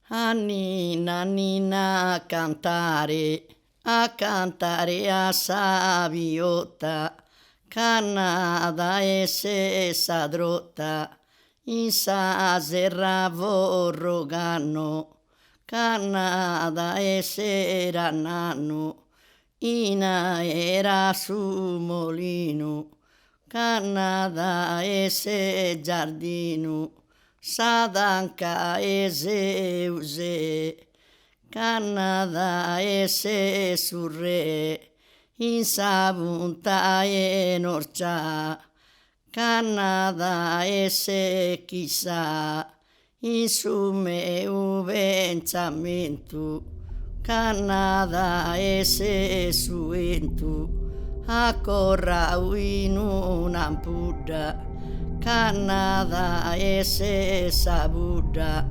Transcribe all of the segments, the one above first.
A nina nina a cantare a saviotta, cannata e se sadrotta, in sa serra vorroganno, cannata e se rannanno, ina era su molino, cannata e se giardino, sadanca e se use, cannata e se surre, in sa punta e norcia, cannata e se chissà, in su meu pensamento, cannata e se suentu, accorra in una pudda, cannata e se sabuda,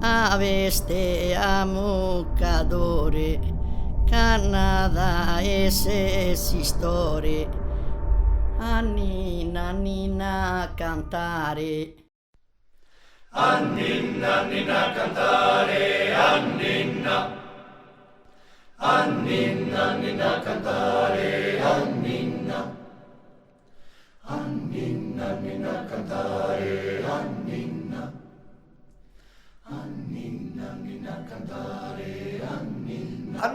a veste a muccadore, cannata e se sistore, a nina cantare. A ninna cantare, a ninna. A ninna cantare, a ninna. A ninna cantare, a ninna. A ninna cantare, a ninna. A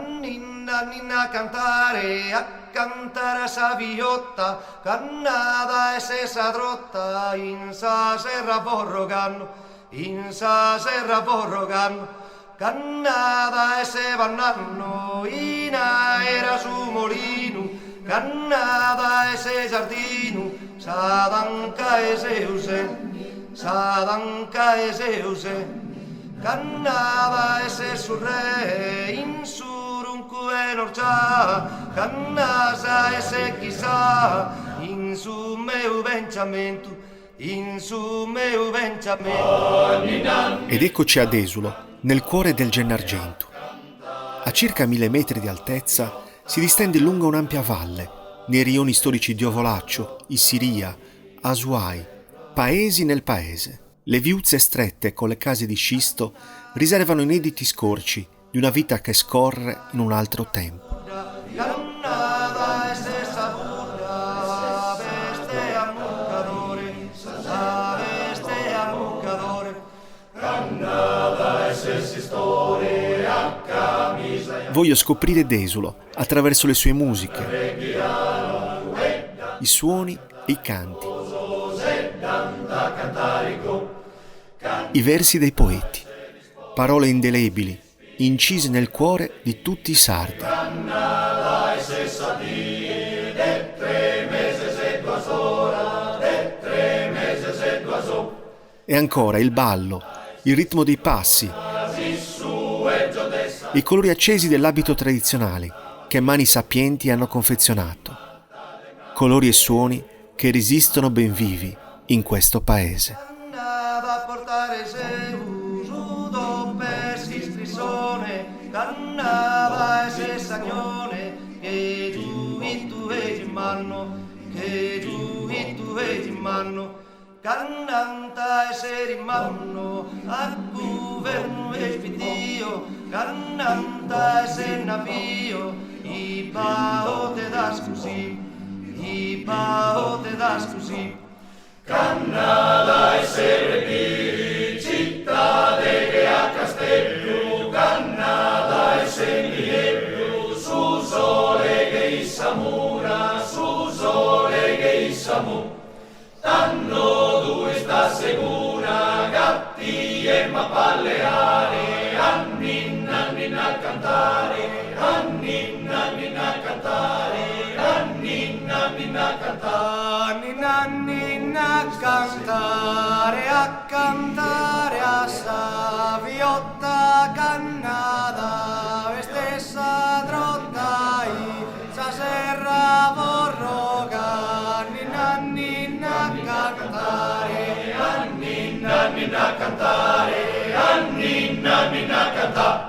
ninna cantare, a cantare a saviotta, cannata e se sadrotta, in sa serra vorroganno, in sa serra vorroganno, cannata e se vannanno, ina era su molino, cannata e se giardino, sadanca e se use, sadanca e se use, cannava e se surre, in suruncu e norcia, cannasa e se chissà, in su meu pensamento, in su meu pensamento. Ed eccoci ad Esulo, nel cuore del Gennargentu. A circa 1000 metri di altezza si distende lungo un'ampia valle, nei rioni storici di Ovolaccio, Issiria, Asuai, paesi nel paese. Le viuzze strette con le case di scisto riservano inediti scorci di una vita che scorre in un altro tempo. Cannava e se sabuda, veste a muccadore, veste a muccadore, Cannata e se sistore, a camisa. Voglio scoprire Desulo attraverso le sue musiche, i suoni e i canti, i versi dei poeti, parole indelebili, incise nel cuore di tutti i sardi. E ancora il ballo, il ritmo dei passi, i colori accesi dell'abito tradizionale che mani sapienti hanno confezionato. Colori e suoni che resistono ben vivi in questo paese. cannava a portare se usudo per si strisone, cannava e se sagnone, che giù in tu vedi in mano, che giù in tu vedi in mano, cannanta e se rimanno, a governo e spidio, cannanta e se navio, i paote da scusi, i paote da scusi. Cannata e serpì, città che a castello, cannata e semiello, su sole che issamuna, su sole che issamu. Tanno due sta segura, gatti e mappalleare, anninna a cantare, anninna a cantare, anninna a cantare. A cantare a saviotta, cannata e stessa drotta, sa serra vorroga, ninna a cantare, Anninna a cantare, anninna a cantare.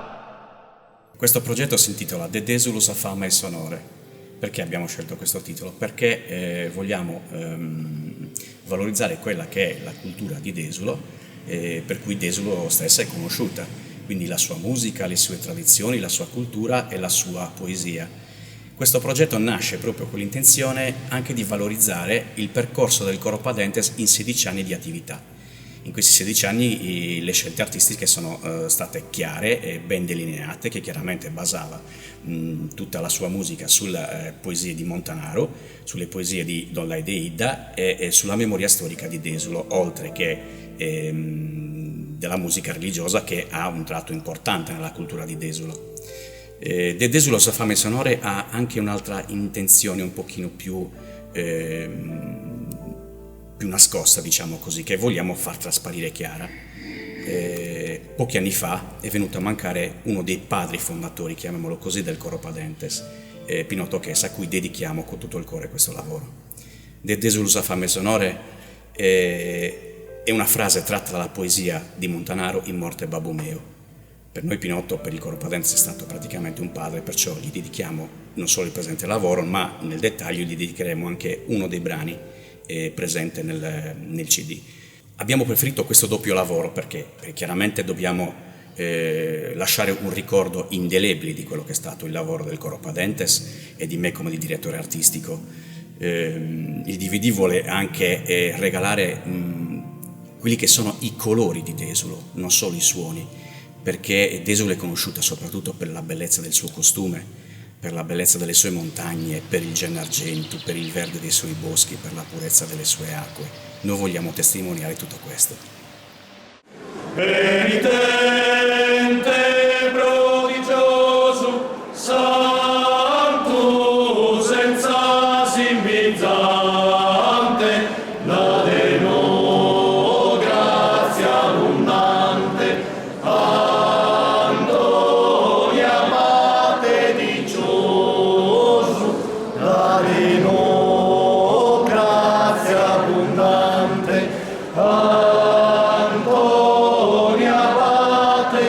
Questo progetto si intitola De Desulus a fama e sonore. Perché abbiamo scelto questo titolo? Perché vogliamo valorizzare quella che è la cultura di Desulo, per cui Desulo stessa è conosciuta. quindi la sua musica, le sue tradizioni, la sua cultura e la sua poesia. Questo progetto nasce proprio con l'intenzione anche di valorizzare il percorso del Coro Padentes in 16 anni di attività. In questi 16 anni le scelte artistiche sono state chiare e ben delineate, che chiaramente basava tutta la sua musica sulle poesie di Montanaro, sulle poesie di Don Lai de Ida e sulla memoria storica di Desulo, oltre che della musica religiosa, che ha un tratto importante nella cultura di Desulo. De Desulo sa fame sonore ha anche un'altra intenzione un pochino più nascosta, diciamo così, che vogliamo far trasparire chiara. Pochi anni fa è venuto a mancare uno dei padri fondatori, chiamiamolo così, del Coro Padentes, Pinotto Chessa, a cui dedichiamo con tutto il cuore questo lavoro. De Desulo sa fame sonore è una frase tratta dalla poesia di Montanaro in Morte Babbo Meo. Per noi Pinotto, per il Coro Padentes, è stato praticamente un padre, perciò gli dedichiamo non solo il presente lavoro, ma nel dettaglio gli dedicheremo anche uno dei brani presente nel CD. Abbiamo preferito questo doppio lavoro perché chiaramente dobbiamo lasciare un ricordo indelebile di quello che è stato il lavoro del Coro Padentes e di me come di direttore artistico. Il DVD vuole anche regalare quelli che sono i colori di Desulo, non solo i suoni, perché Desulo è conosciuta soprattutto per la bellezza del suo costume, per la bellezza delle sue montagne, per il Gennargentu, per il verde dei suoi boschi, per la purezza delle sue acque. Noi vogliamo testimoniare tutto questo. Penitente, prodigioso, santo, senza simbizzante, la deno grazia abbondante, Antonia Mate diccioso, la deno grazia abbondante, Antonia Mate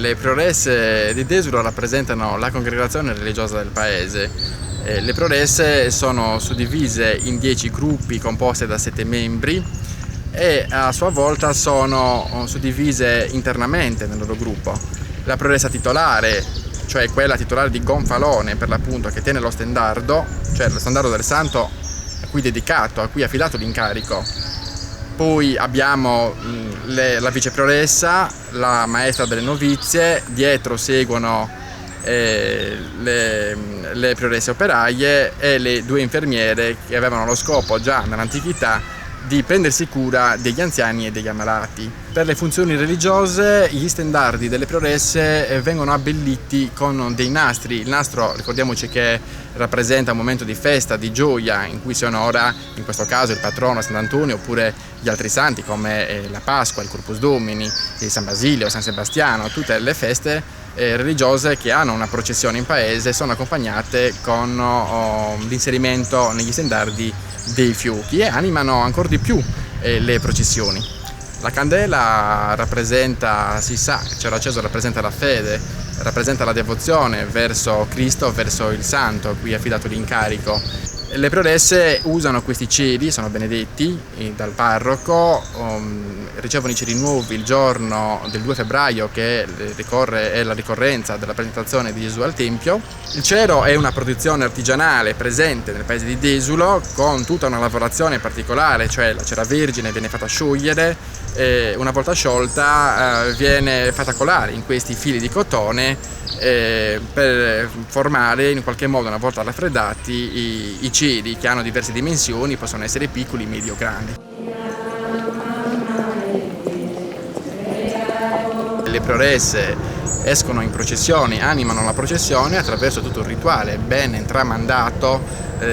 Le prioresse di Desulo rappresentano la congregazione religiosa del paese. Le prioresse sono suddivise in 10 gruppi composti da 7 membri e a sua volta sono suddivise internamente nel loro gruppo. La prioressa titolare, cioè quella titolare di gonfalone per l'appunto, che tiene lo stendardo, cioè lo stendardo del santo a cui dedicato, a cui è affidato l'incarico. Poi abbiamo la viceprioressa, la maestra delle novizie, dietro seguono le prioresse operaie e le 2 infermiere che avevano lo scopo già nell'antichità di prendersi cura degli anziani e degli ammalati. Per le funzioni religiose gli stendardi delle prioresse vengono abbelliti con dei nastri. Il nastro, ricordiamoci che rappresenta un momento di festa, di gioia, in cui si onora in questo caso il patrono Sant'Antonio oppure gli altri santi come la Pasqua, il Corpus Domini, il San Basilio, San Sebastiano. Tutte le feste religiose che hanno una processione in paese sono accompagnate con l'inserimento negli stendardi dei fiocchi e animano ancora di più le processioni. La candela rappresenta, si sa, cioè l'acceso rappresenta la fede, rappresenta la devozione verso Cristo, verso il santo a cui è affidato l'incarico. Le prioresse usano questi ceri, sono benedetti dal parroco, ricevono i ceri nuovi il giorno del 2 febbraio che è la ricorrenza della presentazione di Gesù al Tempio. Il cero è una produzione artigianale presente nel paese di Desulo con tutta una lavorazione particolare, cioè la cera vergine viene fatta sciogliere e una volta sciolta viene fatta colare in questi fili di cotone per formare in qualche modo, una volta raffreddati, i ceri che hanno diverse dimensioni, possono essere piccoli, medi o grandi. Le prioresse escono in processione, animano la processione attraverso tutto un rituale ben tramandato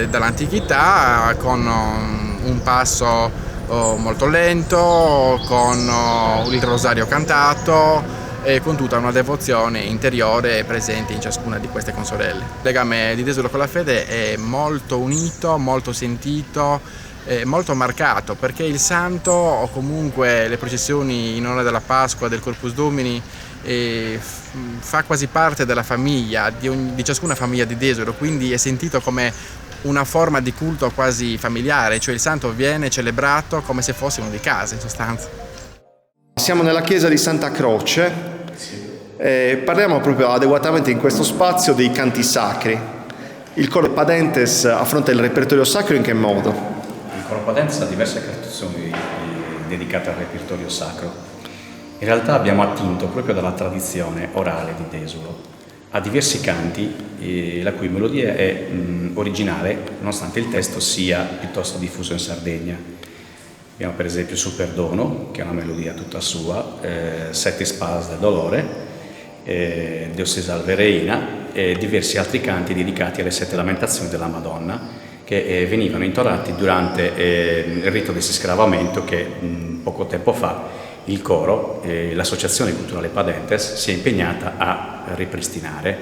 dall'antichità, con un passo molto lento, con il rosario cantato e con tutta una devozione interiore presente in ciascuna di queste consorelle. Il legame di Desulo con la fede è molto unito, molto sentito, molto marcato, perché il santo o comunque le processioni in onore della Pasqua, del Corpus Domini, fa quasi parte della famiglia, di ciascuna famiglia di Desulo, quindi è sentito come una forma di culto quasi familiare, cioè il santo viene celebrato come se fosse uno di casa in sostanza. Siamo nella chiesa di Santa Croce. Parliamo proprio adeguatamente in questo spazio dei canti sacri. Il coro Padentes affronta il repertorio sacro in che modo? Il coro Padentes ha diverse canzoni dedicate al repertorio sacro. In realtà abbiamo attinto proprio dalla tradizione orale di Desulo a diversi canti la cui melodia è originale, nonostante il testo sia piuttosto diffuso in Sardegna. Abbiamo per esempio Sul Perdono, che è una melodia tutta sua, Sette Spadas del Dolore, Deus si salve Reina e diversi altri canti dedicati alle 7 lamentazioni della Madonna che venivano intonati durante il rito di siscravamento che poco tempo fa il coro, l'associazione culturale Padentes, si è impegnata a ripristinare.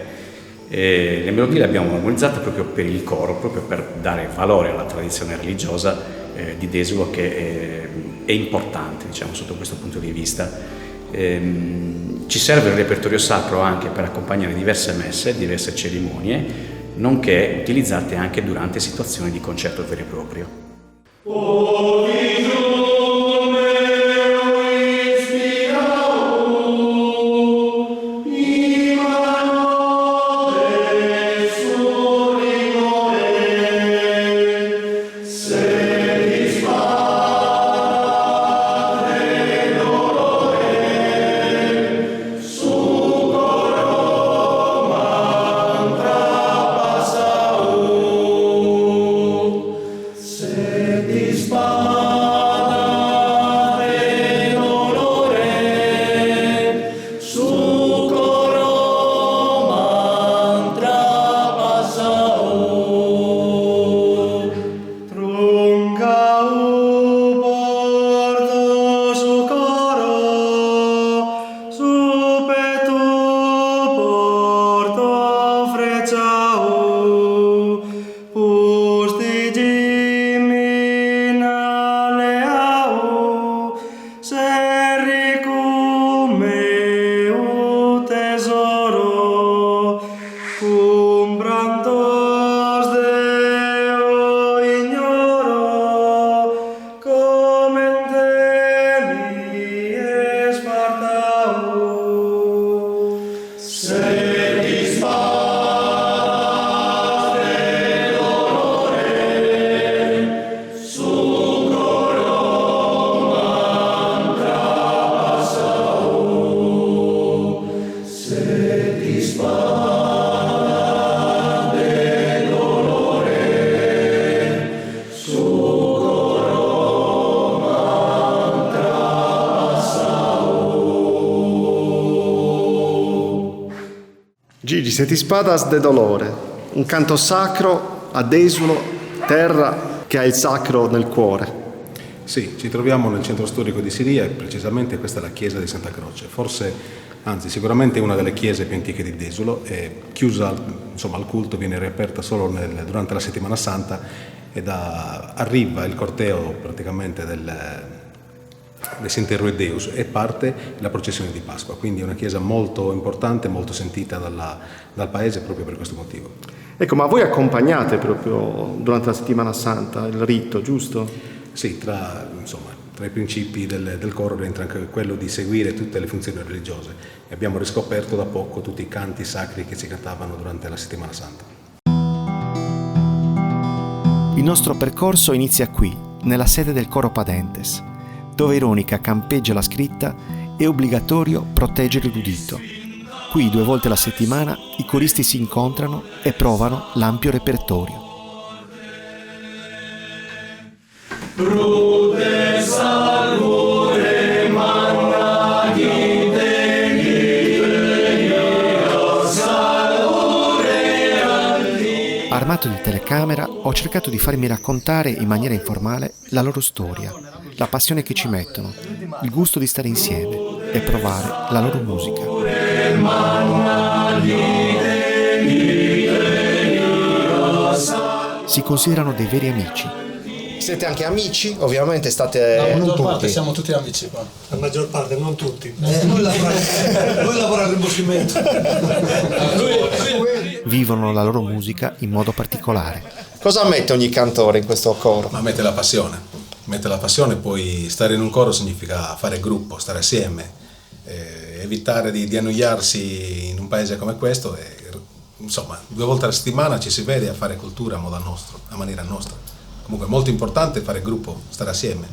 Le melodie le abbiamo memorizzate proprio per il coro, proprio per dare valore alla tradizione religiosa di Desulo, che è importante, diciamo, sotto questo punto di vista. Ci serve il repertorio sacro anche per accompagnare diverse messe, diverse cerimonie, nonché utilizzate anche durante situazioni di concerto vero e proprio. Dispara Gigis et spadas de dolore, un canto sacro ad Esulo, terra che ha il sacro nel cuore. Sì, ci troviamo nel centro storico di Siria e precisamente questa è la chiesa di Santa Croce, sicuramente una delle chiese più antiche di Desulo, è chiusa al culto, viene riaperta solo durante la settimana santa ed arriva il corteo praticamente del Sinterro e Deus e parte la processione di Pasqua, quindi è una chiesa molto importante, molto sentita dal paese proprio per questo motivo. Ecco, ma voi accompagnate proprio durante la settimana santa il rito, giusto? Sì, tra i principi del coro rientra anche quello di seguire tutte le funzioni religiose e abbiamo riscoperto da poco tutti i canti sacri che si cantavano durante la settimana santa. Il nostro percorso inizia qui, nella sede del Coro Padentes, dove ironica campeggia la scritta "È obbligatorio proteggere l'udito". Qui 2 volte alla settimana i coristi si incontrano e provano l'ampio repertorio. Armato di telecamera ho cercato di farmi raccontare in maniera informale la loro storia, la passione che ci mettono, il gusto di stare insieme e provare la loro musica. Si considerano dei veri amici. Siete anche amici? Ovviamente state... La maggior parte siamo tutti amici qua. La maggior parte, non tutti. Lui lavora al rimboschimento. Vivono la loro musica in modo particolare. Cosa mette ogni cantore in questo coro? Ma mette la passione, poi stare in un coro significa fare gruppo, stare assieme, evitare di annoiarsi in un paese come questo e, 2 volte alla settimana ci si vede a fare cultura a maniera nostra. Comunque è molto importante fare gruppo, stare assieme.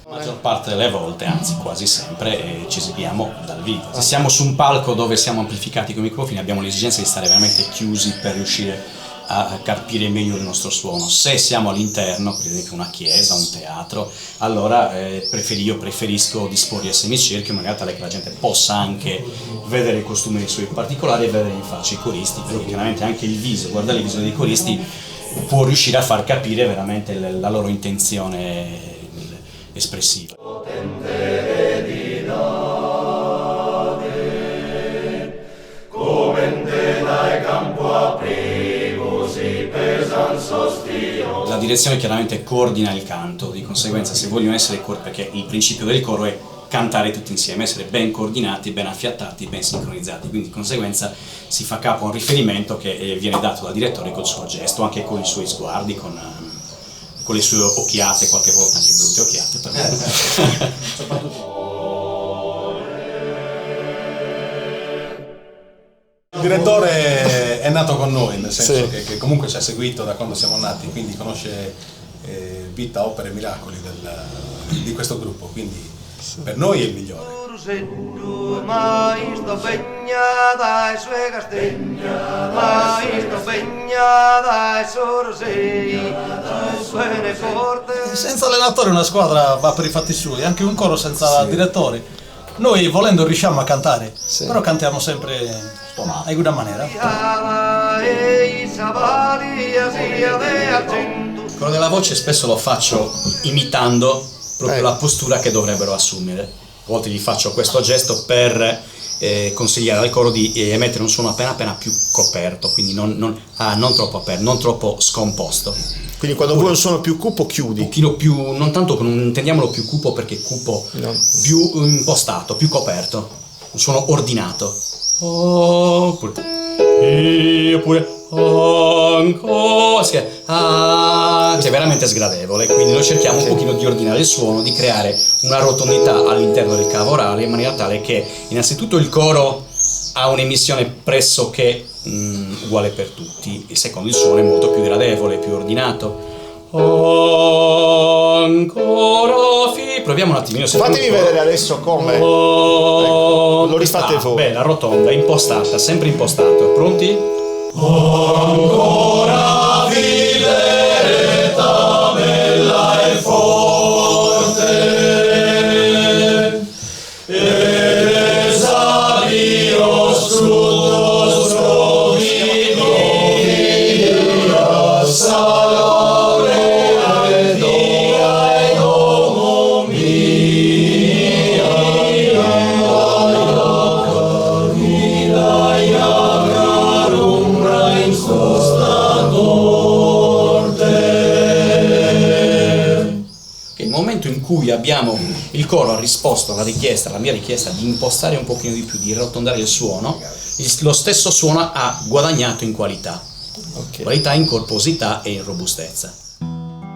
La maggior parte delle volte, anzi quasi sempre, ci esibiamo dal vivo. Se siamo su un palco dove siamo amplificati con i microfoni abbiamo l'esigenza di stare veramente chiusi per riuscire a carpire meglio il nostro suono. Se siamo all'interno, per esempio una chiesa, un teatro, allora preferisco disporre a semicerchio, magari tale che la gente possa anche vedere i costumi dei suoi particolari e vedere in faccia i coristi, perché chiaramente anche il viso, guardare il viso dei coristi può riuscire a far capire veramente la loro intenzione espressiva. La direzione chiaramente coordina il canto, di conseguenza se vogliono essere perché il principio del coro è cantare tutti insieme, essere ben coordinati, ben affiattati, ben sincronizzati, quindi di conseguenza si fa capo a un riferimento che viene dato dal direttore col suo gesto, anche con i suoi sguardi, con le sue occhiate, qualche volta anche brutte occhiate. Il direttore è nato con noi, nel senso che comunque ci ha seguito da quando siamo nati, quindi conosce vita, opere e miracoli di questo gruppo, quindi per noi è il migliore. Senza allenatore una squadra va per i fatti suoi, anche un coro senza direttori. Noi volendo riusciamo a cantare, però cantiamo sempre in una maniera. Quello della voce spesso lo faccio imitando proprio la postura che dovrebbero assumere. A volte gli faccio questo gesto per consigliare al coro di emettere un suono appena più coperto, quindi non troppo aperto, non troppo scomposto. Quindi quando vuoi un suono più cupo chiudi? Un pochino più, non tanto, non intendiamolo più cupo perché cupo, più impostato, più coperto, un suono ordinato. Oppure ancora, che è veramente sgradevole, quindi noi cerchiamo un pochino di ordinare il suono, di creare una rotondità all'interno del cavo orale in maniera tale che innanzitutto il coro ha un'emissione pressoché uguale per tutti, il secondo il suono è molto più gradevole, più ordinato. Ancora proviamo un attimino. Fatemi vedere adesso come. Ecco, lo rifate voi. Bella, rotonda, impostata, sempre impostato. Pronti? Ancora vivere bella e forte. Esario strutto cui il coro ha risposto alla mia richiesta di impostare un pochino di più, di arrotondare il suono, lo stesso suono ha guadagnato in qualità, qualità in corposità e in robustezza.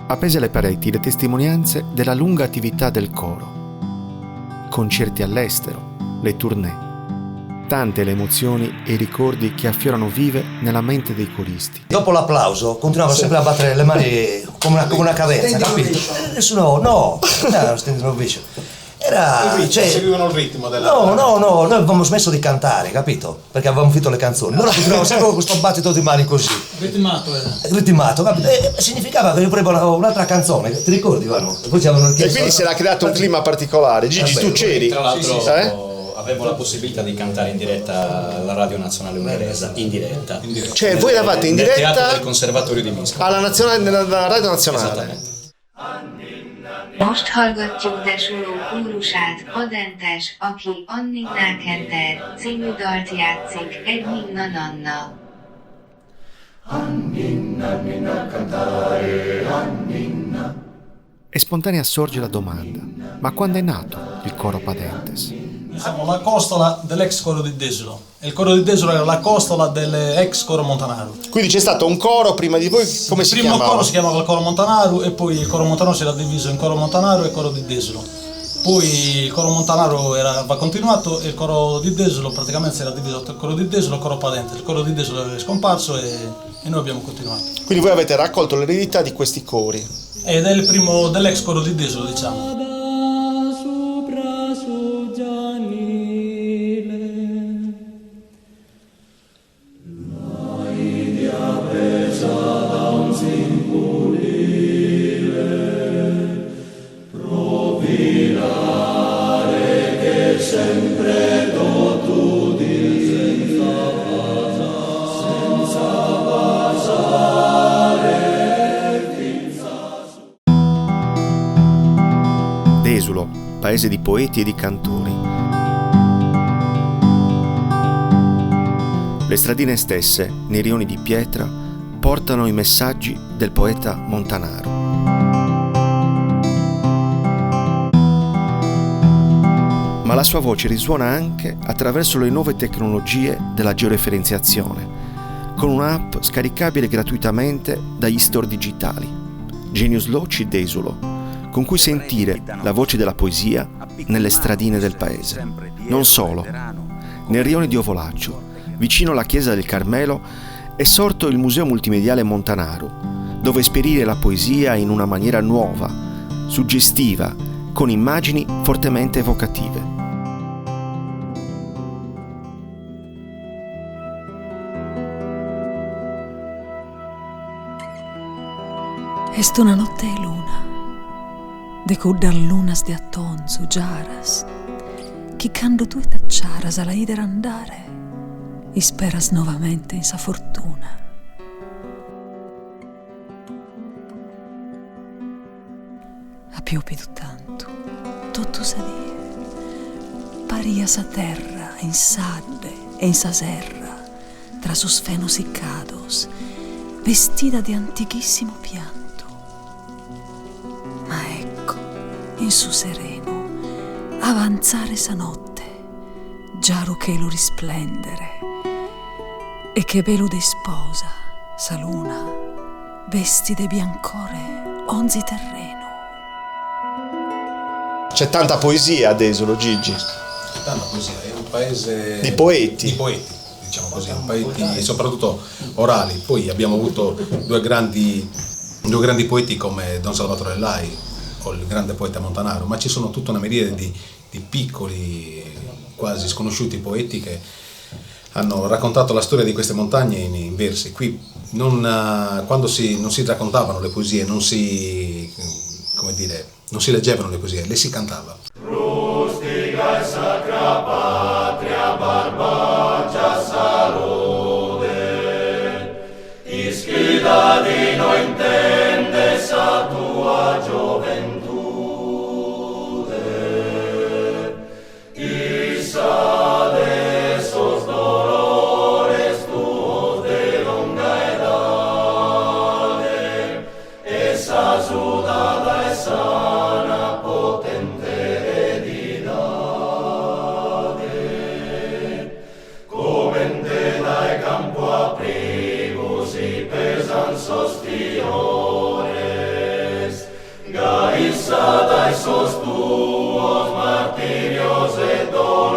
Appese alle pareti le testimonianze della lunga attività del coro. Concerti all'estero, le tournée. Tante le emozioni e i ricordi che affiorano vive nella mente dei coristi. Dopo l'applauso continuava sempre a battere le mani come una cadenza, capito? Nessuno, stendere l'ovation. Seguivano il ritmo della... No, noi avevamo smesso di cantare, capito? Perché avevamo finito le canzoni. Loro continuavano sempre con questo battito di mani così. Ritmato, capito? E significava che io volevo un'altra canzone, ti ricordi, Vano? E quindi si era creato un clima particolare. Gigi, tu c'eri? Tra l'altro avevo la possibilità di cantare in diretta alla Radio Nazionale Ungherese, in diretta. Cioè voi eravate in diretta nel teatro del Conservatorio di Minsk. Nella Radio Nazionale. Most hallgatjuk Desuló kórusát, Adentes, aki Anninnál Kenter című dalt játszik, egy Ninna Nanna. Anninna cantare, Anninna. E spontanea sorge la domanda: ma quando è nato il coro Padentes? Siamo la costola dell'ex coro di Desulo. Il coro di Desulo era la costola dell'ex coro Montanaro. Quindi c'è stato un coro prima di voi, come si chiamava? Il primo coro si chiamava il coro Montanaro e poi il coro Montanaro si era diviso in coro Montanaro e coro di Desulo. Poi il coro Montanaro va continuato e il coro di Desulo praticamente si era diviso tra il coro di Desulo e il coro Padentes. Il coro di Desulo è scomparso e noi abbiamo continuato. Quindi voi avete raccolto l'eredità di questi cori? Ed è il primo dell'ex coro di Desulo, diciamo. Desulo, paese di poeti e di cantori. Le stradine stesse, nei rioni di pietra, portano i messaggi del poeta Montanaro. Ma la sua voce risuona anche attraverso le nuove tecnologie della georeferenziazione, con un'app scaricabile gratuitamente dagli store digitali, Genius Loci Desulo, con cui sentire la voce della poesia nelle stradine del paese. Non solo, nel rione di Ovolaccio, vicino alla chiesa del Carmelo, è sorto il Museo Multimediale Montanaro, dove esperire la poesia in una maniera nuova, suggestiva, con immagini fortemente evocative. Est una notte de luna, de cuddas lunas de attonzu giaras, chi cando tu tacciaras alla ider andare, e speras novamente in sa fortuna. A piopidu tanto, tutto sa die, paria sa terra, in sadde e in sa serra, tra sus fenos iccados, vestida di antichissimo pianto. Ma ecco, in su sereno, avanzare sa notte, giaro che lo risplendere, e che velude sposa, sa luna, vestide biancore, onzi terreno. C'è tanta poesia a Desulo, Gigi. Tanta poesia, è un paese di poeti. Diciamo così, poeti soprattutto orali. Poi abbiamo avuto due grandi poeti come Don Salvatore Lai o il grande poeta Montanaro, ma ci sono tutta una miriade di piccoli, quasi sconosciuti poeti che hanno raccontato la storia di queste montagne in versi. Qui quando non si raccontavano le poesie, non si leggevano le poesie, le si cantava. Rustica e sacra patria, barbaccia salute, ischida di noi intende sa tua gioventù, issa de sos dolores tuos de longa edade, esa sudada e sana potenza. tuos martirios et dolores,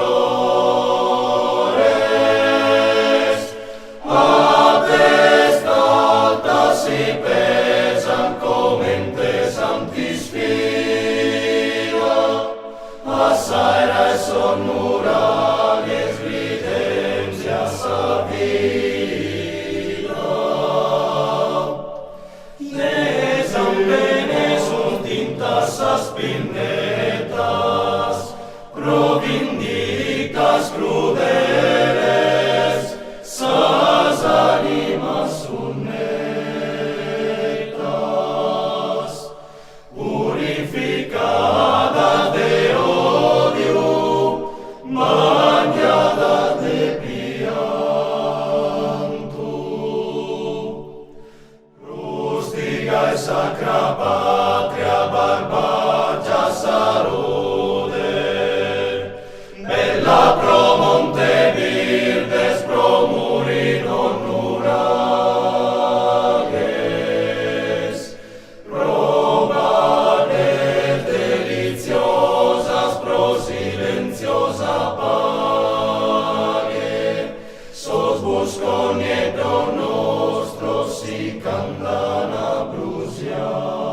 ad est altas si pesam comente sanctis fila, assaera et sonurages videncia savida. Nesam bene sunt tintas aspinetas, provindicas crudeles, sas animas sunnetas, purificada de odio, bañada de pianto, rustiga e sacra patria barbagia sarode, bella pro monte virdes pro muri non nurages, pro bades deliciosas pro silenziosa page, sos busconieto nostro si candana brusiaos.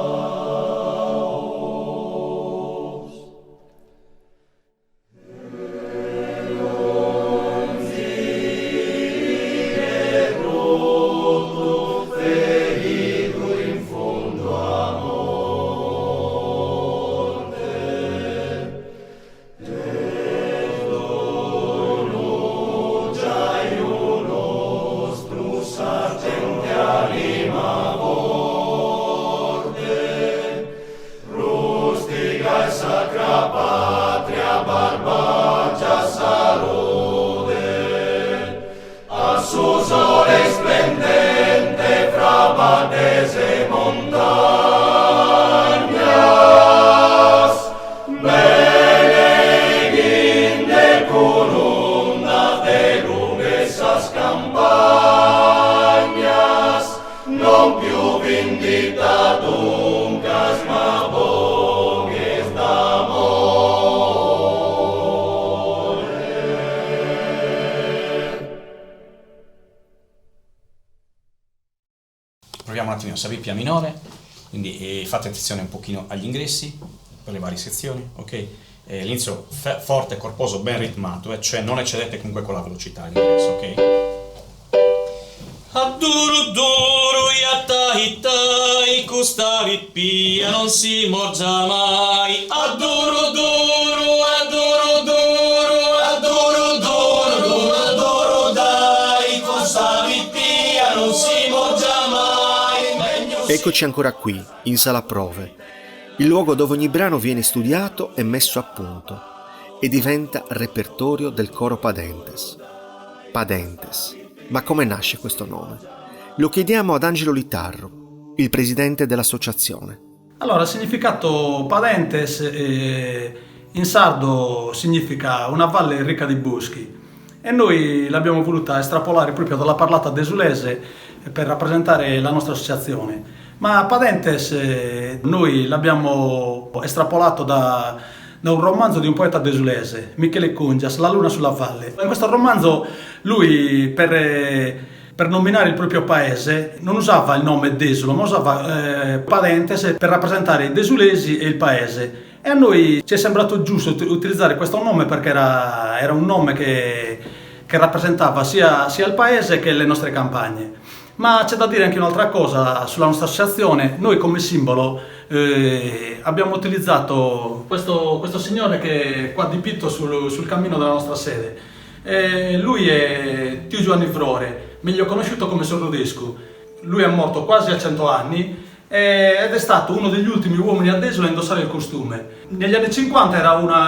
Ferido in fondo a morte, nostrum argentea lima borde, rustiga e sacra patria barbagia salute, a sus ore splendente fra bades e montañas, beneguinde columnas de luguesas campañas, non più vendita duncas ma bogues d'amore. Proviamo un attimo a Sapipia minore, quindi fate attenzione un pochino agli ingressi per le varie sezioni, ok? L'inizio forte, corposo, ben ritmato, cioè non eccedete comunque con la velocità l'ingresso, ok? A duro duro yatta hittai custavit pia non si morgia mai. A duro duro, a duro duro, a duro duro, a duro dai custavit pia non si morgia mai. Eccoci ancora qui, in sala prove, il luogo dove ogni brano viene studiato e messo a punto e diventa repertorio del coro Padentes. Padentes. Ma come nasce questo nome? Lo chiediamo ad Angelo Litarro, il presidente dell'associazione. Allora, il significato Padentes in sardo significa una valle ricca di boschi e noi l'abbiamo voluta estrapolare proprio dalla parlata desulese per rappresentare la nostra associazione. Ma Padentes noi l'abbiamo estrapolato da un romanzo di un poeta desulese, Michele Cungias, La luna sulla valle. In questo romanzo lui per nominare il proprio paese non usava il nome Desulo, ma usava Padentes per rappresentare i desulesi e il paese. E a noi ci è sembrato giusto utilizzare questo nome perché era un nome che rappresentava sia il paese che le nostre campagne. Ma c'è da dire anche un'altra cosa sulla nostra associazione. Noi come simbolo abbiamo utilizzato questo signore che è qua dipinto sul cammino della nostra sede. Lui è Tio Giovanni Frore, meglio conosciuto come Sorrodescu. Lui è morto quasi a 100 anni ed è stato uno degli ultimi uomini a Desolo a indossare il costume. Negli anni 50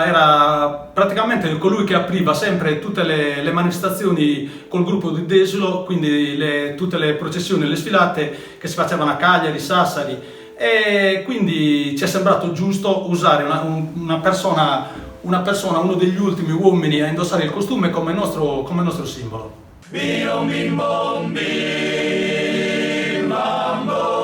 era praticamente colui che apriva sempre tutte le manifestazioni col gruppo di Desolo, quindi tutte le processioni e le sfilate che si facevano a Cagliari, Sassari, e quindi ci è sembrato giusto usare una persona, uno degli ultimi uomini a indossare il costume come nostro simbolo. Bim bim bom bim bam bom.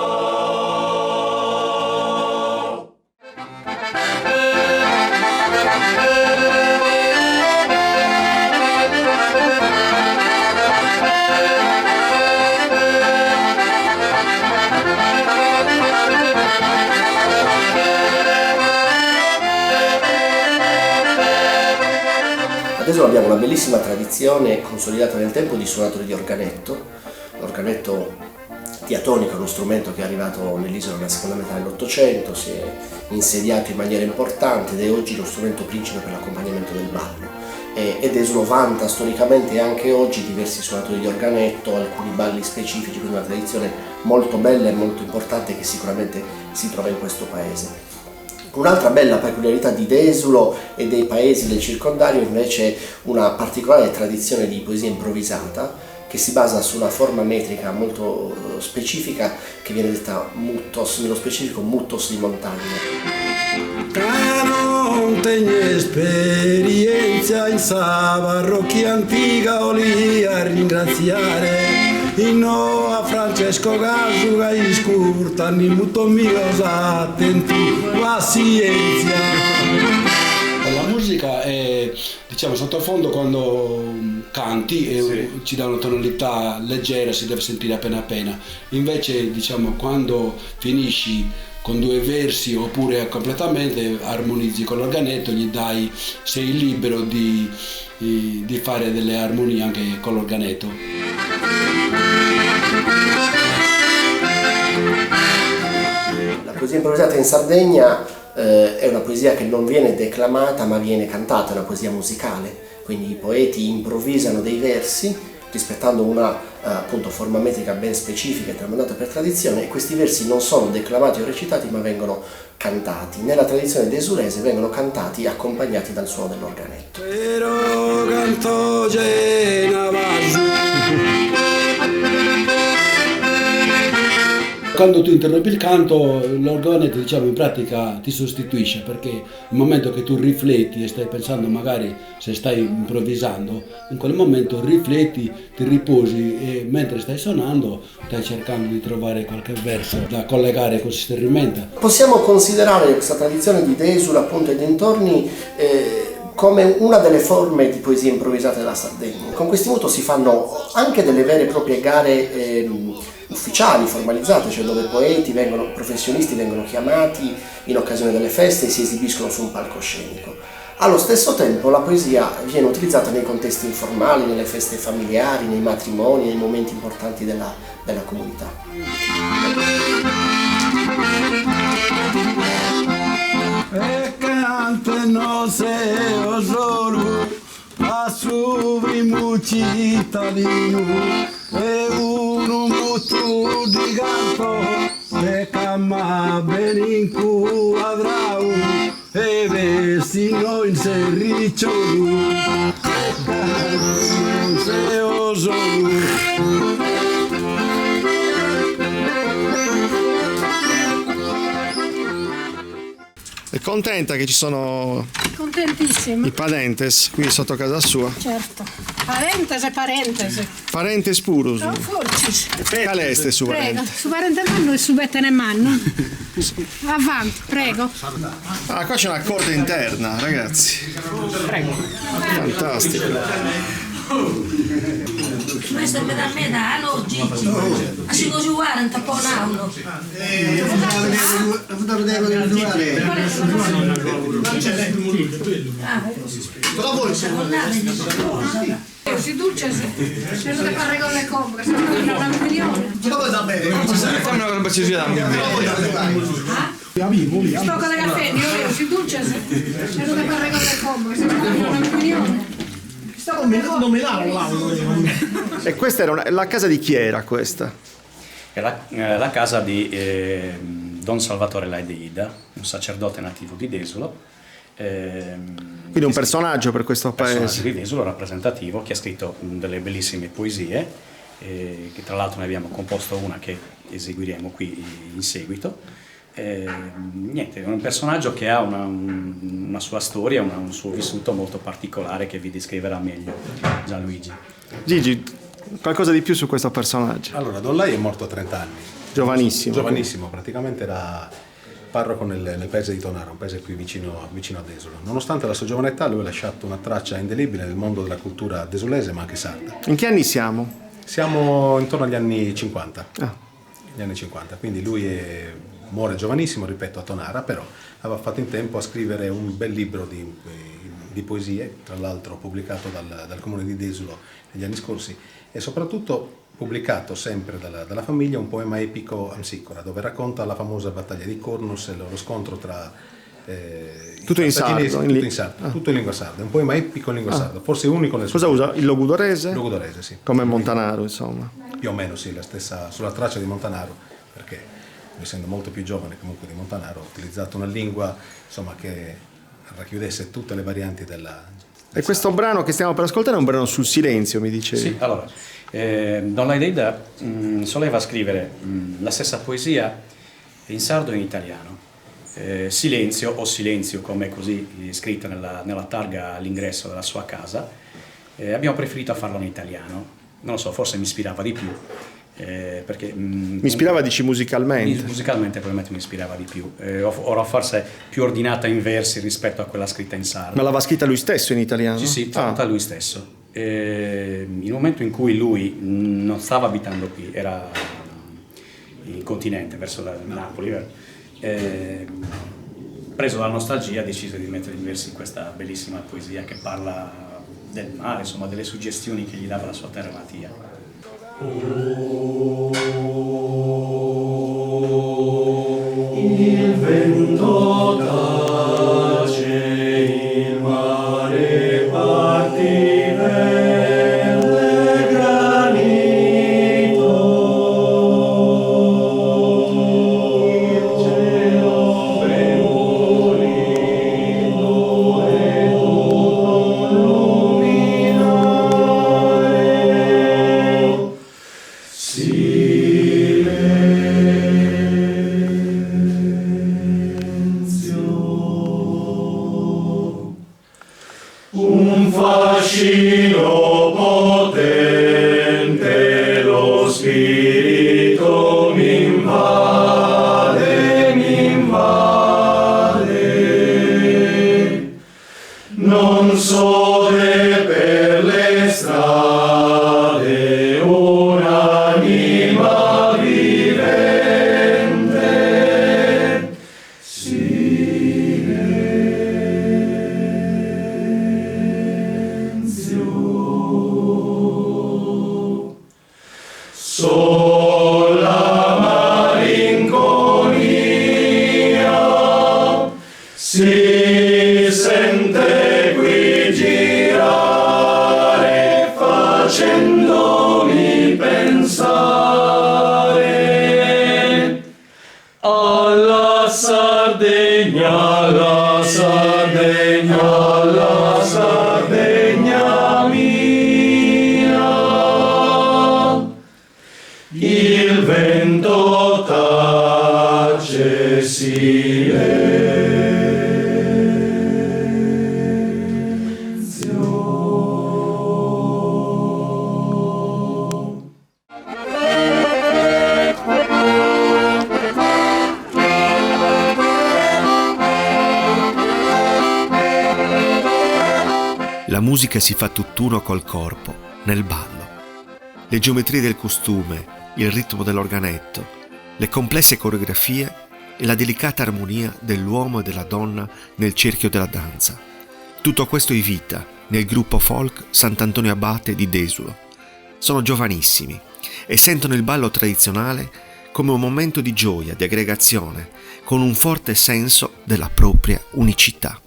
Adesso abbiamo una bellissima tradizione consolidata nel tempo di suonatori di organetto. L'organetto diatonico è uno strumento che è arrivato nell'isola nella seconda metà dell'Ottocento, si è insediato in maniera importante ed è oggi lo strumento principe per l'accompagnamento del ballo. Ed Esulo vanta storicamente e anche oggi diversi suonatori di organetto, alcuni balli specifici, quindi una tradizione molto bella e molto importante che sicuramente si trova in questo paese. Un'altra bella peculiarità di Desulo e dei paesi del circondario invece è una particolare tradizione di poesia improvvisata che si basa su una forma metrica molto specifica che viene detta muttos, nello specifico muttos di montagna. Non tengo esperienza in sa parrocchia antica, olì a ringraziare no a Francesco Casu che scurtano molto mio attenti pazienza. La musica è, diciamo, sottofondo quando canti e ci dà una tonalità leggera, si deve sentire appena appena. Invece, diciamo, quando finisci con due versi oppure completamente armonizzi con l'organetto, gli dai, sei libero di fare delle armonie anche con l'organetto. La poesia improvvisata in Sardegna è una poesia che non viene declamata ma viene cantata, è una poesia musicale, quindi i poeti improvvisano dei versi rispettando una appunto forma metrica ben specifica e tramandata per tradizione, e questi versi non sono declamati o recitati ma vengono cantati. Nella tradizione desulese vengono cantati accompagnati dal suono dell'organetto. Però canto Quando tu interrompi il canto, l'organetto, diciamo, in pratica ti sostituisce, perché nel momento che tu rifletti e stai pensando, magari se stai improvvisando, in quel momento rifletti, ti riposi e mentre stai suonando stai cercando di trovare qualche verso da collegare con questo strumento. Possiamo considerare questa tradizione di Desula appunto e dintorni come una delle forme di poesia improvvisata della Sardegna. Con questi moto si fanno anche delle vere e proprie gare ufficiali, formalizzate, cioè dove poeti professionisti vengono chiamati in occasione delle feste e si esibiscono su un palcoscenico. Allo stesso tempo la poesia viene utilizzata nei contesti informali, nelle feste familiari, nei matrimoni, nei momenti importanti della comunità. E cantano se o solo a su primo cittadino e uno molto di canto e camma ben in quadrao e vestino in serriccio e cantano se o solo. È contenta che ci sono Contentissima. i parentes qui sotto casa sua? Certo. Parentesi. Parentes purus. Oh, forcis. Qual è su Prego, parente? su parente manno e su bettene manno. Avanti, prego. Ah, qua c'è una corte interna, ragazzi. Prego. Fantastico. Questo è da me da anno Gigi. A si così guarda, un po' nauno. Si duce se non fare con le compre, se non una milione. Fammi una precisione. Sto con le caffè, io si duce se non fare con le compre, se non una milione. Non me lavo. E questa era la casa di chi era questa? È la casa di Don Salvatore Laideida, un sacerdote nativo di Desolo. Quindi un personaggio per questo paese. Un personaggio di Desolo rappresentativo che ha scritto delle bellissime poesie, che tra l'altro ne abbiamo composto una che eseguiremo qui in seguito. Niente, è un personaggio che ha una sua storia, un suo vissuto molto particolare che vi descriverà meglio Gianluigi. Gigi, qualcosa di più su questo personaggio? Allora, Don Lai è morto a 30 anni. Giovanissimo. Giovanissimo, praticamente era parroco nel paese di Tonara, un paese qui vicino a Desolo. Nonostante la sua giovane età, lui ha lasciato una traccia indelebile nel mondo della cultura desolese ma anche sarda. In che anni siamo? Siamo intorno agli anni 50. Gli anni 50, quindi lui muore giovanissimo, ripeto, a Tonara, però aveva fatto in tempo a scrivere un bel libro di poesie, tra l'altro pubblicato dal comune di Desulo negli anni scorsi, e soprattutto pubblicato sempre dalla famiglia un poema epico Amsicora, dove racconta la famosa battaglia di Cornus e lo scontro tra tutto in sardo, tutto in lingua sarda, un poema epico in lingua sarda, forse unico nel suo Cosa usa? Il logudorese? Logudorese, sì. Come Montanaro, insomma. Più o meno sì, la stessa, sulla traccia di Montanaro, perché essendo molto più giovane comunque di Montanaro, ho utilizzato una lingua, insomma, che racchiudesse tutte le varianti della... E questo brano che stiamo per ascoltare è un brano sul silenzio, mi dicevi? Sì, allora, Don Laideida soleva scrivere la stessa poesia in sardo e in italiano. Silenzio o Silenzio, come è così scritta nella targa all'ingresso della sua casa, abbiamo preferito farlo in italiano. Non lo so, forse mi ispirava di più, perché... Mi ispirava, dici, musicalmente? Musicalmente probabilmente mi ispirava di più, ora forse più ordinata in versi rispetto a quella scritta in sardo. Ma l'aveva scritta lui stesso in italiano? Sì, fatta lui stesso. Il momento in cui lui non stava abitando qui, era in continente, verso Napoli, preso dalla nostalgia, decise di mettere in versi questa bellissima poesia che parla del mare, insomma, delle suggestioni che gli dava la sua terra natia. Il vento tace, il mare partivelle granito, il cielo tremolino e tutto illuminare. Un fascino potente, lo spirito mi invade, non sole per le strade, un'anima vivente, sola malinconia si sente qui girare, facendomi pensare alla Sardegna, alla Sardegna, alla Sardegna mia. Il vento tace, La musica si fa tutt'uno col corpo, nel ballo. Le geometrie del costume, il ritmo dell'organetto, le complesse coreografie e la delicata armonia dell'uomo e della donna nel cerchio della danza. Tutto questo è vita nel gruppo folk Sant'Antonio Abate di Desulo. Sono giovanissimi e sentono il ballo tradizionale come un momento di gioia, di aggregazione, con un forte senso della propria unicità.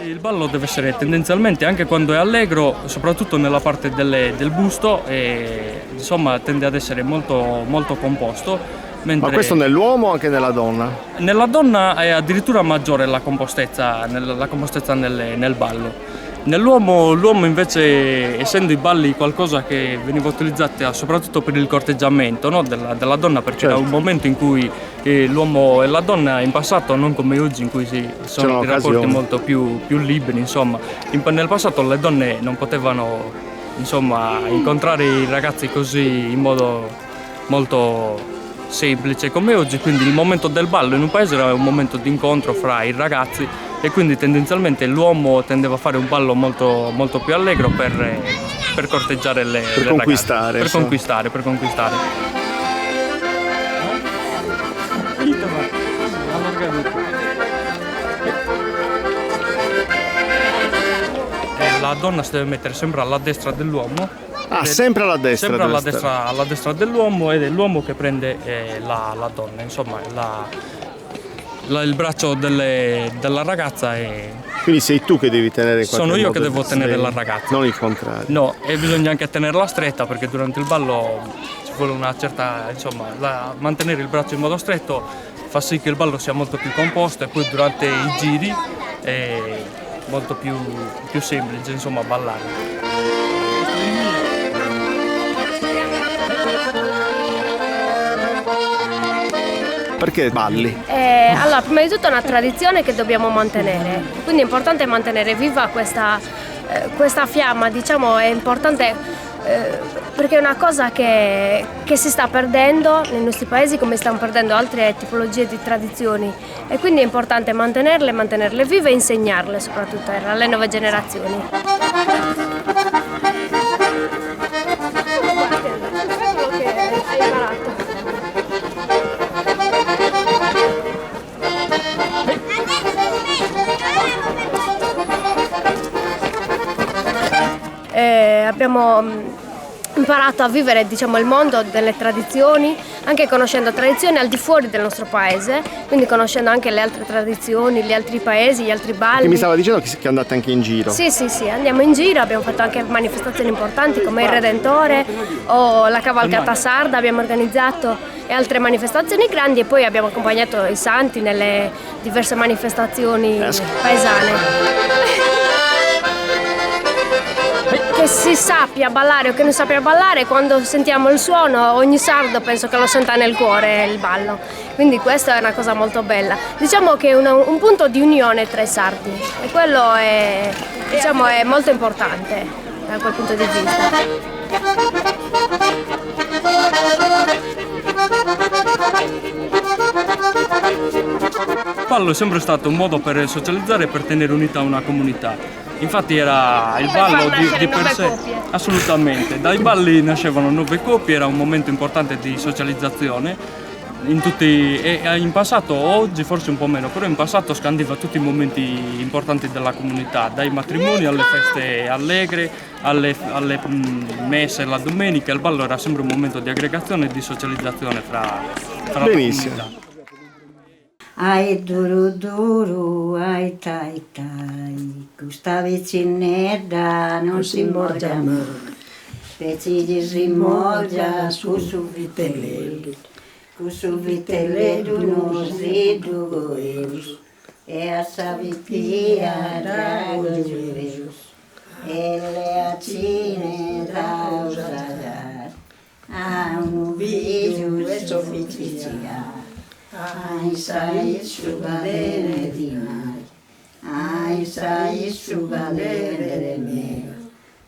Il ballo deve essere tendenzialmente, anche quando è allegro, soprattutto nella parte del busto, insomma tende ad essere molto, molto composto. Ma questo nell'uomo o anche nella donna? Nella donna è addirittura maggiore la compostezza nel ballo. Nell'uomo, l'uomo invece, essendo i balli qualcosa che veniva utilizzato soprattutto per il corteggiamento, no? della donna, perché era un momento in cui l'uomo e la donna in passato, non come oggi in cui sono dei rapporti molto più liberi, insomma. Nel passato le donne non potevano, insomma, incontrare i ragazzi così in modo molto semplice come oggi, quindi il momento del ballo in un paese era un momento di incontro fra i ragazzi e quindi tendenzialmente l'uomo tendeva a fare un ballo molto, molto più allegro per corteggiare le conquistare, ragazze, per conquistare. La donna si deve mettere sempre alla destra dell'uomo. Sempre alla destra? Sempre alla destra dell'uomo, ed è l'uomo che prende la donna, insomma il braccio della ragazza è... Quindi sei tu che devi tenere in qualche Sono io modo che devo tenere la ragazza. Non il contrario. No, e bisogna anche tenerla stretta, perché durante il ballo ci vuole una certa, insomma, mantenere il braccio in modo stretto fa sì che il ballo sia molto più composto, e poi durante i giri è molto più semplice, insomma, ballare. Perché balli? Allora, prima di tutto è una tradizione che dobbiamo mantenere, quindi è importante mantenere viva questa fiamma, diciamo, è importante perché è una cosa che si sta perdendo nei nostri paesi, come stiamo perdendo altre tipologie di tradizioni, e quindi è importante mantenerle vive e insegnarle soprattutto alle nuove generazioni. Abbiamo imparato a vivere, diciamo, il mondo delle tradizioni, anche conoscendo tradizioni al di fuori del nostro paese, quindi conoscendo anche le altre tradizioni, gli altri paesi, gli altri balli. Che mi stava dicendo che andate anche in giro. Sì, andiamo in giro, abbiamo fatto anche manifestazioni importanti come il Redentore o la cavalcata sarda, abbiamo organizzato, e altre manifestazioni grandi, e poi abbiamo accompagnato i santi nelle diverse manifestazioni paesane. Che si sappia ballare o che non sappia ballare, quando sentiamo il suono, ogni sardo penso che lo senta nel cuore il ballo, quindi questa è una cosa molto bella. Diciamo che è un punto di unione tra i sardi, e quello è molto importante da quel punto di vista. Il ballo è sempre stato un modo per socializzare e per tenere unita una comunità. Infatti era il ballo di per sé, assolutamente. Dai balli nascevano nuove coppie, era un momento importante di socializzazione. In passato, oggi forse un po' meno, però in passato scandiva tutti i momenti importanti della comunità, dai matrimoni alle feste allegre, alle messe la domenica. Il ballo era sempre un momento di aggregazione e di socializzazione fra la comunità. Ai duru duru, ai tai tai, questa vicinetta non si morgia mai, specie di si morgia su vitellelli, su vitellelli non si dugoeus, e a savitia ragogeus, e le accine da usare, a un viso e sofficia. Ai sai asciugadere di mare, ai sai asciugadere di mare,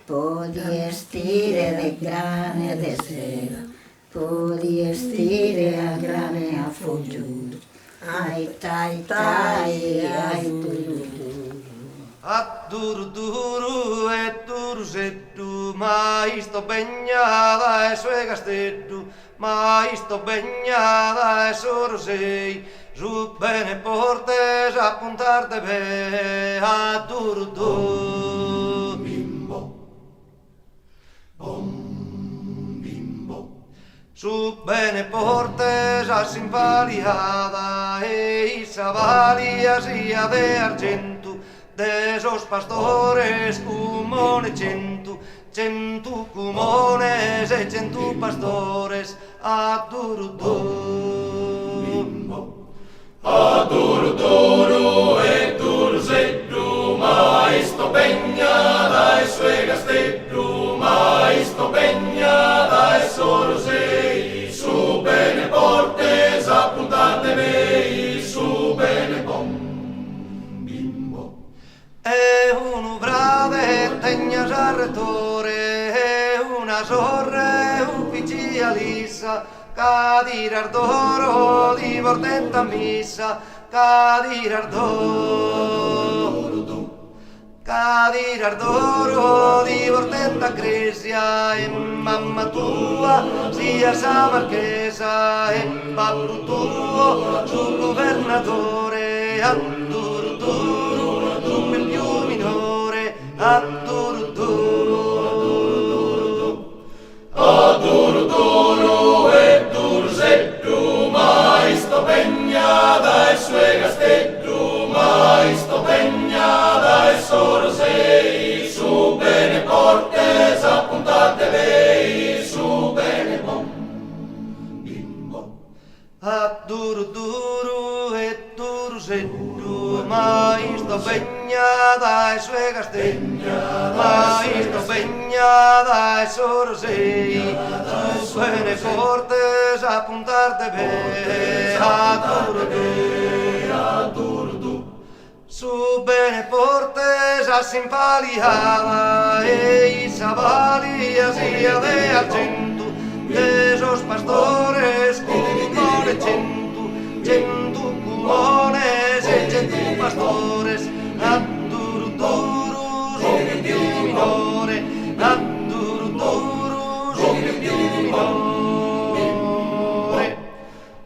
podi estire le grane de sera, podi estire a grane a fuggire, ai tai tai, ai duru. A duru duru e duru settu, maisto pegnada e suegastettu, maisto pegnada e sorsei, su bene portes a puntarte be, a duru duru. Bimbo, bom, bimbo, su bene portes a simpaliada e isa valia sia de argentu, de esos pastores cumone centu cumones e centu pastores, a duru duru. A duru duru e duru settu, maisto pegnada e suegastettu, maisto pegnada e sorsei, su bene portes appuntate mei, su bene bom. E un brave tegna retore, e una sorre ufficia lissa, cadirar d'oro, divertente a missa, cadirar d'oro, divertente a Grecia, e mamma tua sia sa marchesa, e babbo tuo su governatore, a duro duro, su il più minore, a duro duro, a duro duro e dursetto, mai sto pegnada e sue castetto, mai sto pegnada e sorsei, su bene portes appuntate lei, su bene bom, bimbo. A duro duro e dursetto, mai sto pegnada e sue castegna, mai sto pegnada e sorsei, su bene fortes appuntate be, a duro duro, su bene portes a simpaliada e i sabalia sia de argento, de esos pastores cumone cento cumones e cento pastores, a duro duro su il più minore, a duro duro su il più minore,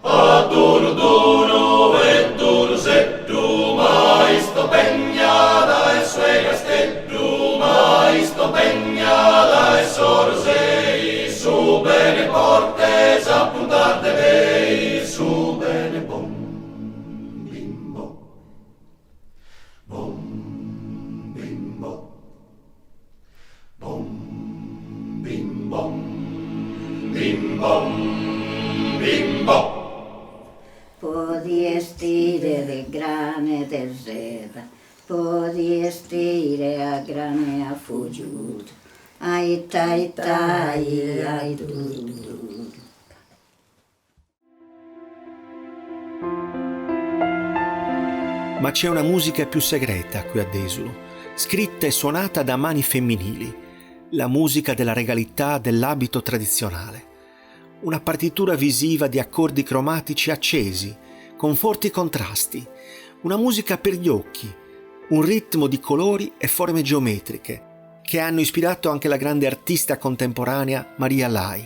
a duro duro e dursetto, mai sto pegnada e sue castetto, mai sto pegnada e sorsei, su bene portes appuntate lei, su bene bom, bimbo, bom, bimbo, bom, bimbo, bimbo, bimbo. Podiestire de grane de seda, podiestire a grane a fugiut, ai tai tai, ai du. Ma c'è una musica più segreta qui a Desulo, scritta e suonata da mani femminili, la musica della regalità dell'abito tradizionale. Una partitura visiva di accordi cromatici accesi, con forti contrasti, una musica per gli occhi, un ritmo di colori e forme geometriche che hanno ispirato anche la grande artista contemporanea Maria Lai.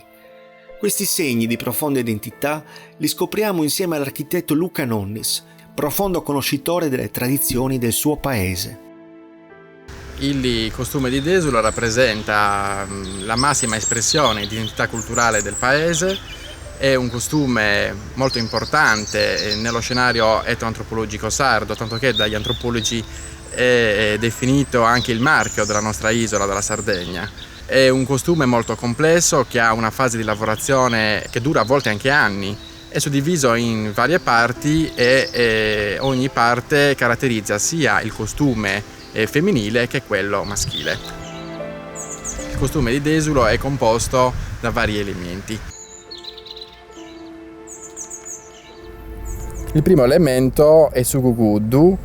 Questi segni di profonda identità li scopriamo insieme all'architetto Luca Nonnis, profondo conoscitore delle tradizioni del suo paese. Il costume di Desulo rappresenta la massima espressione di identità culturale del paese, è un costume molto importante nello scenario etnoantropologico sardo, tanto che dagli antropologi è definito anche il marchio della nostra isola, della Sardegna. È un costume molto complesso che ha una fase di lavorazione che dura a volte anche anni, è suddiviso in varie parti e ogni parte caratterizza sia il costume femminile che quello maschile. Il costume di Desulo è composto da vari elementi. Il primo elemento è Suguguddu,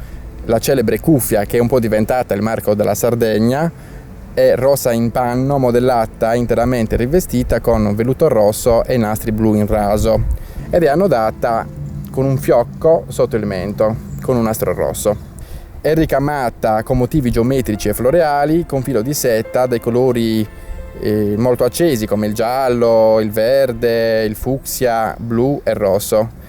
la celebre cuffia che è un po' diventata il marco della Sardegna, è rosa in panno modellata interamente rivestita con velluto rosso e nastri blu in raso ed è annodata con un fiocco sotto il mento con un nastro rosso. È ricamata con motivi geometrici e floreali con filo di seta dai colori molto accesi come il giallo, il verde, il fucsia, blu e rosso.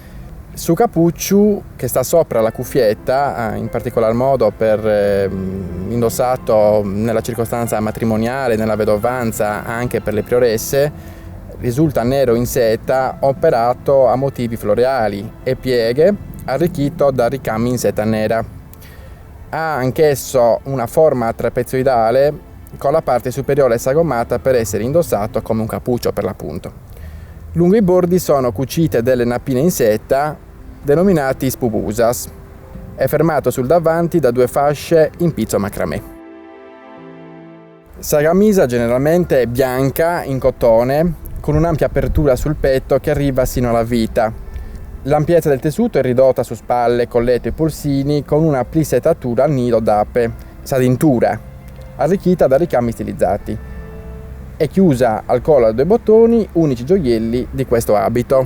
Su cappuccio che sta sopra la cuffietta, in particolar modo per indossato nella circostanza matrimoniale, nella vedovanza, anche per le prioresse, risulta nero in seta operato a motivi floreali e pieghe arricchito da ricami in seta nera. Ha anch'esso una forma trapezoidale con la parte superiore sagomata per essere indossato come un cappuccio per l'appunto. Lungo i bordi sono cucite delle nappine in seta denominati spubusas. È fermato sul davanti da due fasce in pizzo macramè. La camisa generalmente è bianca in cotone con un'ampia apertura sul petto che arriva sino alla vita. L'ampiezza del tessuto è ridotta su spalle, colletto e polsini con una plissettatura al nido d'ape, sadintura, arricchita da ricami stilizzati. è chiusa al collo a 2 bottoni, unici gioielli di questo abito.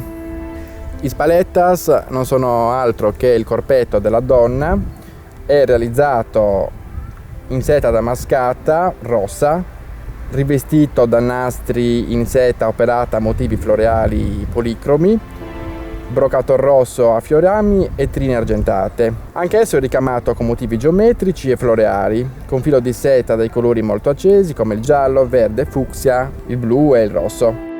I spaletas non sono altro che il corpetto della donna, è realizzato in seta damascata rossa, rivestito da nastri in seta operata a motivi floreali policromi, brocato rosso a fiorami e trine argentate. Anch'esso è ricamato con motivi geometrici e floreali, con filo di seta dai colori molto accesi come il giallo, verde, fucsia, il blu e il rosso.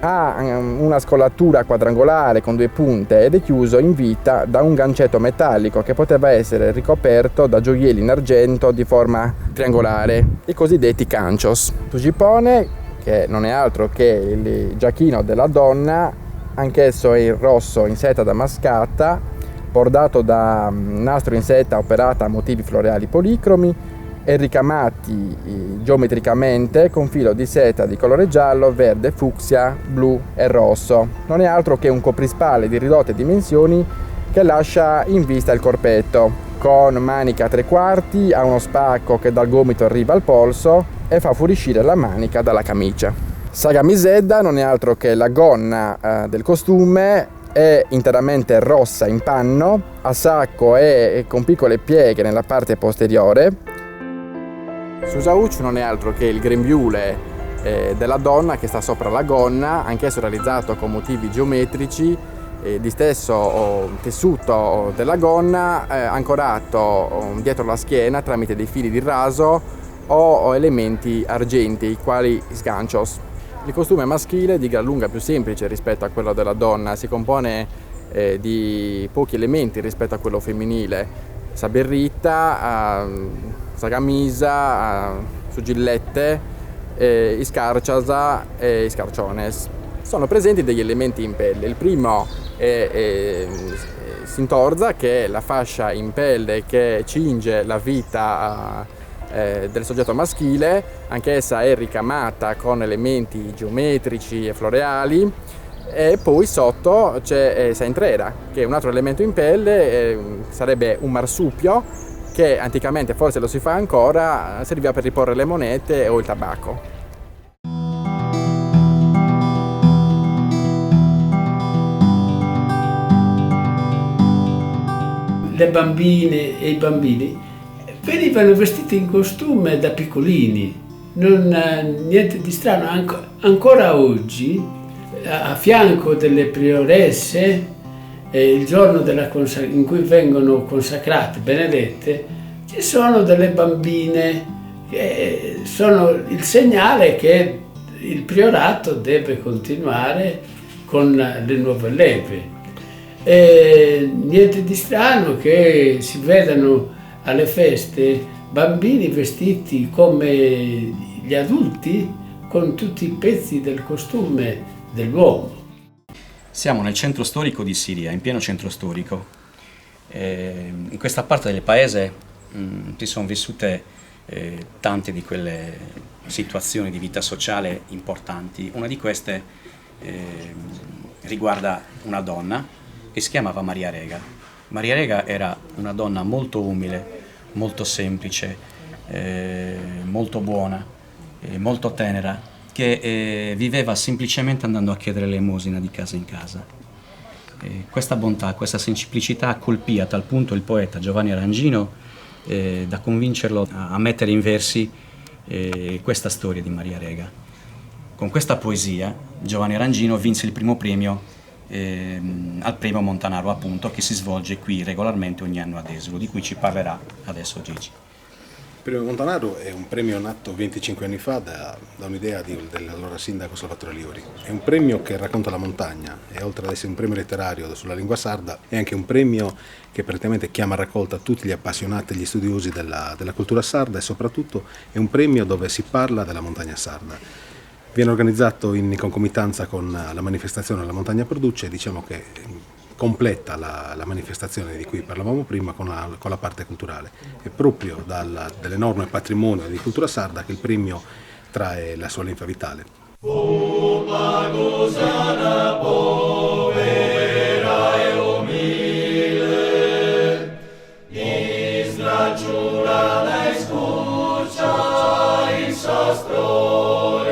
Ha una scollatura quadrangolare con 2 punte ed è chiuso in vita da un gancetto metallico che poteva essere ricoperto da gioielli in argento di forma triangolare, i cosiddetti canchos. Su gippone, che non è altro che il giacchino della donna, anch'esso è in rosso in seta damascata, bordato da nastro in seta operata a motivi floreali policromi e ricamati geometricamente con filo di seta di colore giallo, verde, fucsia, blu e rosso. Non è altro che un coprispalle di ridotte dimensioni che lascia in vista il corpetto, con manica a 3/4, ha uno spacco che dal gomito arriva al polso e fa fuoriuscire la manica dalla camicia. Sagamisedda non è altro che la gonna del costume, è interamente rossa in panno, a sacco e con piccole pieghe nella parte posteriore. Susauch non è altro che il grembiule della donna che sta sopra la gonna, anch'esso realizzato con motivi geometrici di stesso tessuto della gonna, ancorato dietro la schiena tramite dei fili di raso o elementi argentei, quali sganchos. Il costume maschile è di gran lunga più semplice rispetto a quello della donna, si compone di pochi elementi rispetto a quello femminile: saberrita, sagamisa, sugillette, iscarciasa e iscarciones. Sono presenti degli elementi in pelle. Il primo è sintorza, che è la fascia in pelle che cinge la vita del soggetto maschile, anch'essa è ricamata con elementi geometrici e floreali, e poi sotto c'è saintrera, che è un altro elemento in pelle, sarebbe un marsupio che anticamente, forse lo si fa ancora, serviva per riporre le monete o il tabacco. Le bambine e i bambini venivano vestiti in costume da piccolini, niente di strano. Ancora oggi, a fianco delle prioresse, il giorno in cui vengono consacrate, benedette, ci sono delle bambine che sono il segnale che il priorato deve continuare con le nuove leve. Niente di strano che si vedano alle feste bambini vestiti come gli adulti con tutti i pezzi del costume dell'uomo. Siamo nel centro storico di Siria, in pieno centro storico. In questa parte del paese si sono vissute tante di quelle situazioni di vita sociale importanti. Una di queste riguarda una donna che si chiamava Maria Rega. Maria Rega era una donna molto umile, molto semplice, molto buona, molto tenera, che viveva semplicemente andando a chiedere l'elemosina di casa in casa. Questa bontà, questa semplicità colpì a tal punto il poeta Giovanni Arangino da convincerlo a mettere in versi questa storia di Maria Rega. Con questa poesia Giovanni Arangino vinse il primo premio al premio Montanaro, appunto, che si svolge qui regolarmente ogni anno ad Esolo, di cui ci parlerà adesso Gigi. Il premio Montanaro è un premio nato 25 anni fa da un'idea dell'allora sindaco Salvatore Liori. È un premio che racconta la montagna e, oltre ad essere un premio letterario sulla lingua sarda, è anche un premio che praticamente chiama a raccolta tutti gli appassionati e gli studiosi della cultura sarda, e soprattutto è un premio dove si parla della montagna sarda. Viene organizzato in concomitanza con la manifestazione La Montagna Produce, diciamo che completa la manifestazione di cui parlavamo prima con la parte culturale. È proprio dall'enorme patrimonio di cultura sarda che il premio trae la sua linfa vitale. Giura dai scuccia il sastro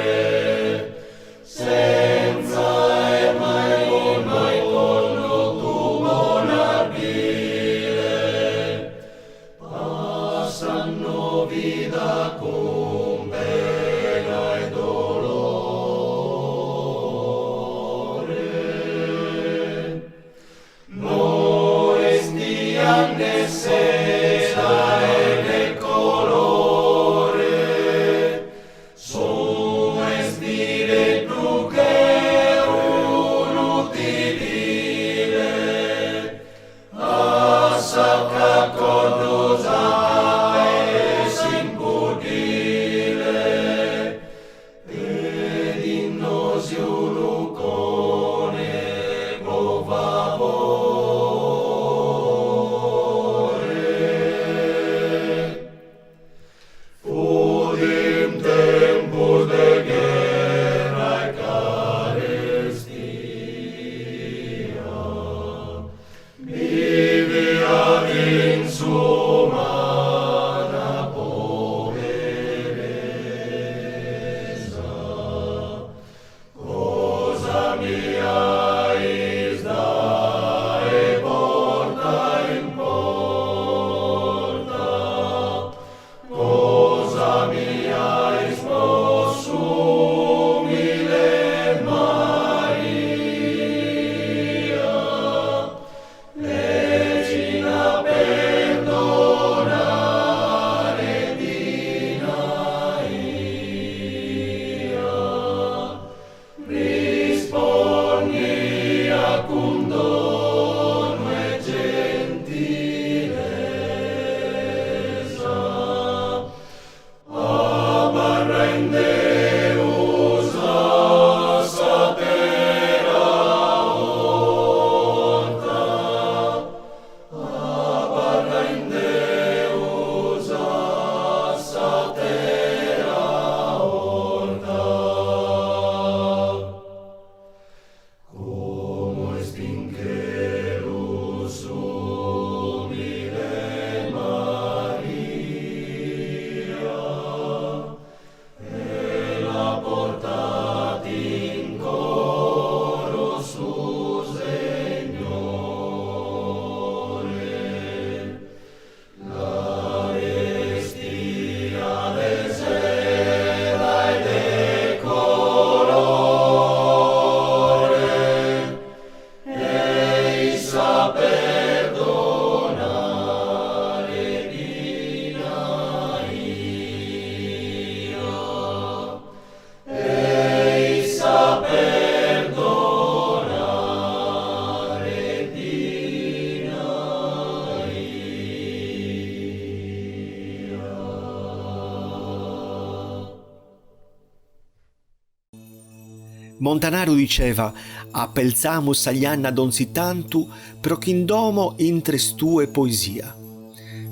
Montanaro diceva «Appelzamus agli anna donsi tantu, pro chindomo intres tue poesia»,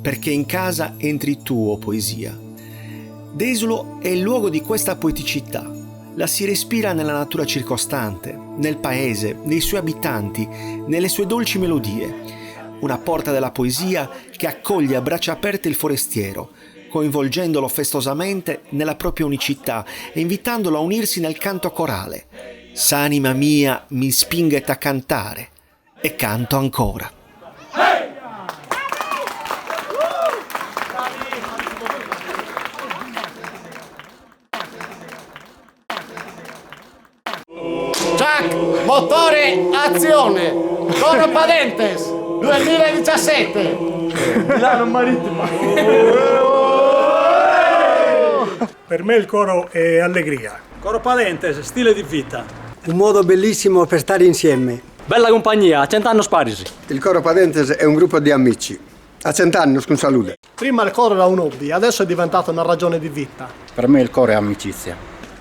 perché in casa entri tu, o poesia. Desulo è il luogo di questa poeticità. La si respira nella natura circostante, nel paese, nei suoi abitanti, nelle sue dolci melodie. Una porta della poesia che accoglie a braccia aperte il forestiero, coinvolgendolo festosamente nella propria unicità e invitandolo a unirsi nel canto corale. «S'anima mia mi spinget a cantare», e canto ancora. Jack, motore, azione! Coro Padentes 2017! Milano Marittima. Per me il coro è allegria. Coro Padentes, stile di vita. Un modo bellissimo per stare insieme. Bella compagnia, a 100 anni sparisi. Il coro Padentes è un gruppo di amici. A 100 anni, un saluto. Prima il coro era un hobby, adesso è diventato una ragione di vita. Per me il coro è amicizia.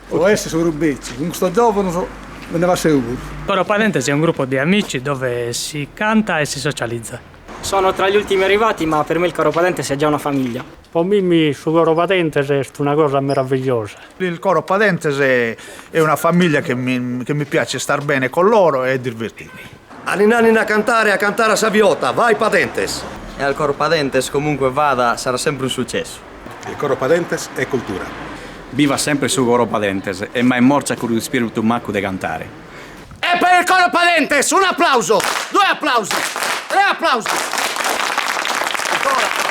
Può essere su Rubecci, in questo giovane me ne va sicuro. Coro Padentes è un gruppo di amici dove si canta e si socializza. Sono tra gli ultimi arrivati, ma per me il Coro Padentes è già una famiglia. Per me il Coro Padentes è una cosa meravigliosa. Il Coro Padentes è una famiglia che mi piace star bene con loro e divertirmi. Aninanina a cantare a Saviota, vai Padentes! E al Coro Padentes comunque vada sarà sempre un successo. Il Coro Padentes è cultura. Viva sempre su Coro Padentes e mai morcia con lo spirito macco de cantare. E per il Coro Padentes un applauso, 2 applausi, 3 applausi. Ancora.